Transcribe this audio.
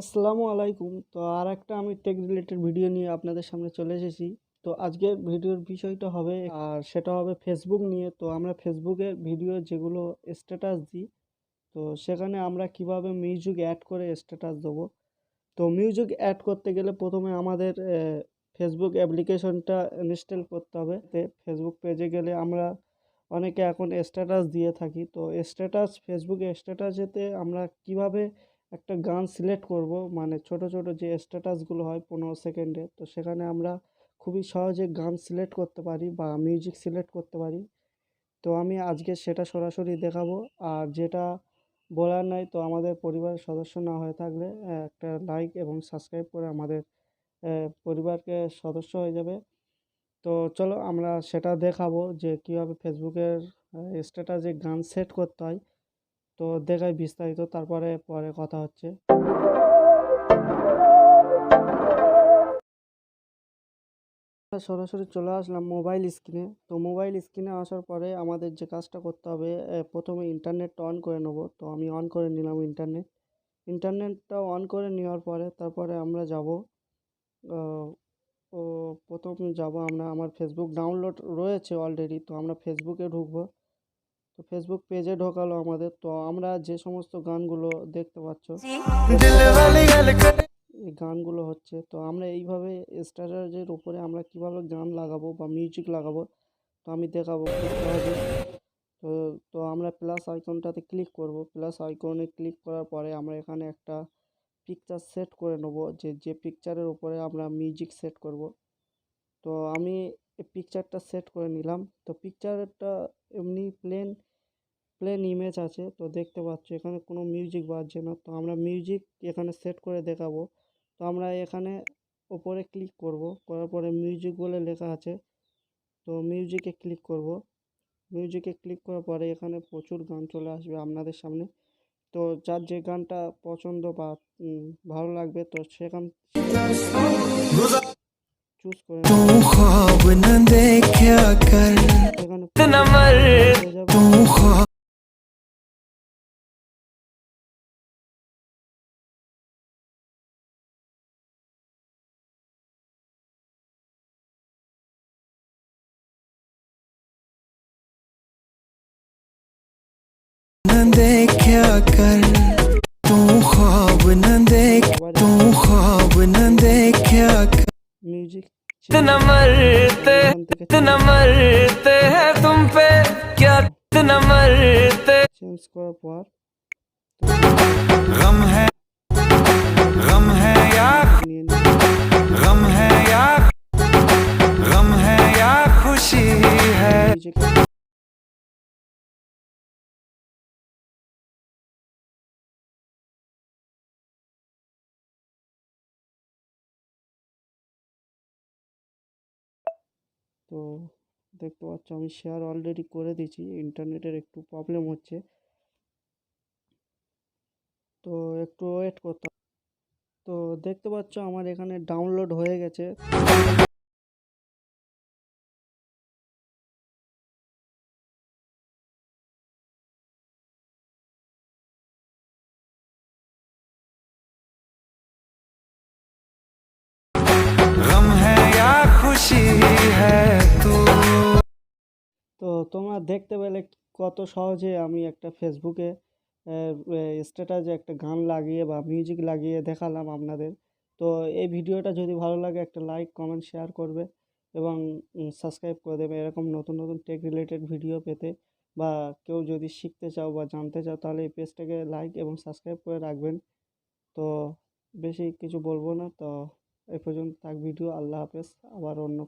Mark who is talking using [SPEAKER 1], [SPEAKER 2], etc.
[SPEAKER 1] আসসালামু আলাইকুম। তো আর একটা আমি টেক রিলেটেড ভিডিও নিয়ে আপনাদের সামনে চলে এসেছি। তো আজকের ভিডিওর বিষয়টা হবে আর সেটা হবে ফেসবুক নিয়ে। তো আমরা ফেসবুকে ভিডিও যেগুলো স্ট্যাটাস দিই, তো সেখানে আমরা কিভাবে মিউজিক অ্যাড করে স্ট্যাটাস দেবো। তো মিউজিক অ্যাড করতে গেলে প্রথমে আমাদের ফেসবুক অ্যাপ্লিকেশনটা ইনস্টল করতে হবে। ফেসবুক পেজে গেলে আমরা অনেকে এখন স্ট্যাটাস দিয়ে থাকি। তো স্ট্যাটাস ফেসবুকে স্ট্যাটাসেতে আমরা কিভাবে একটা গান সিলেক্ট করব, মানে ছোট ছোট যে স্ট্যাটাসগুলো হয় 15 সেকেন্ডে, তো সেখানে আমরা খুবই সহজে গান সিলেক্ট করতে পারি বা মিউজিক সিলেক্ট করতে পারি। তো আমি আজকে সেটা সরাসরি দেখাবো। আর যেটা বলার নাই, তো আমাদের পরিবারের সদস্য না হয়ে থাকলে একটা লাইক এবং সাবস্ক্রাইব করে আমাদের পরিবারকে সদস্য হয়ে যাবে। তো চলো আমরা সেটা দেখাবো যে কীভাবে ফেসবুকের স্ট্যাটাসে গান সেট করতে হয়। তো দেখাই বিস্তারিত, তারপরে পরে কথা হচ্ছে। সরাসরি চলে আসলাম মোবাইল স্ক্রিনে। তো মোবাইল স্ক্রিনে আসার পরে আমাদের যে কাজটা করতে হবে, প্রথমে ইন্টারনেটটা অন করে নেব। তো আমি অন করে নিলাম ইন্টারনেটটা অন করে নেওয়ার পরে তারপরে আমরা যাব, ও প্রথম যাব আমরা, আমার ফেসবুক ডাউনলোড রয়েছে অলরেডি। তো আমরা ফেসবুকে ঢুকবো। তো ফেসবুক পেজে ঢোকালো আমাদের। তো আমরা যে সমস্ত গানগুলো দেখতে পাচ্ছ, এই গানগুলো হচ্ছে, তো আমরা এইভাবে স্ট্যাটাসের উপরে আমরা কিভাবে গান লাগাবো বা মিউজিক লাগাবো, তো আমি দেখাবো খুব সহজে। তো তো আমরা প্লাস আইকনটাতে ক্লিক করব। প্লাস আইকনে ক্লিক করার পরে আমরা এখানে একটা পিকচার সেট করে নেব, যে পিকচারের উপরে আমরা মিউজিক সেট করব। তো আমি এই পিকচারটা সেট করে নিলাম। তো পিকচারটা এমনি প্লেন প্লেন ইমেজ আছে, তো দেখতে পাচ্ছ এখানে কোনো মিউজিক বাজছে না। তো আমরা মিউজিক এখানে সেট করে দেখাবো। তো আমরা এখানে ওপরে ক্লিক করব, করার পরে মিউজিক বলে লেখা আছে, তো মিউজিকে ক্লিক করব। মিউজিকে ক্লিক করার পরে এখানে প্রচুর গান চলে আসবে আপনাদের সামনে। তো যার যে গানটা পছন্দ বা ভালো লাগবে, তো সেখান চুজ করে এখানে
[SPEAKER 2] न देखा कर तू ख्वाब न देख तू ख्वाब न देखा कर
[SPEAKER 1] মিউজিক
[SPEAKER 2] इतना मरते इतना मरते हैं तुम पे क्या इतना मरते
[SPEAKER 1] চেঞ্জ করার পর
[SPEAKER 2] गम है या
[SPEAKER 1] নিয়ে নিলাম।
[SPEAKER 2] गम है या गम है या खुशी है
[SPEAKER 1] মিউজিক তো দেখতে পাচ্ছ আমি শেয়ার অলরেডি করে দিয়েছি, ইন্টারনেটের একটু প্রবলেম হচ্ছে, তো একটু ওয়েট করতে হবে। তো দেখতে পাচ্ছ আমার এখানে ডাউনলোড হয়ে গেছে।
[SPEAKER 2] गम है या खुशी है तू
[SPEAKER 1] তো তোমরা দেখতে পেলে কত সহজে আমি একটা ফেসবুকে স্ট্যাটাসে একটা গান লাগিয়ে বা মিউজিক লাগিয়ে দেখালাম আপনাদের। তো এই ভিডিওটা যদি ভালো লাগে একটা লাইক কমেন্ট শেয়ার করবে এবং সাবস্ক্রাইব করে দেবে এরকম নতুন নতুন টেক রিলেটেড ভিডিও পেতে। বা কেউ যদি শিখতে চাও বা জানতে চাও, তাহলে এই পেজটাকে লাইক এবং সাবস্ক্রাইব করে রাখবেন। তো বেশি কিছু বলবো না। তো এ পর্যন্ত থাক ভিডিও। আল্লাহ হাফেজ। আবার অন্য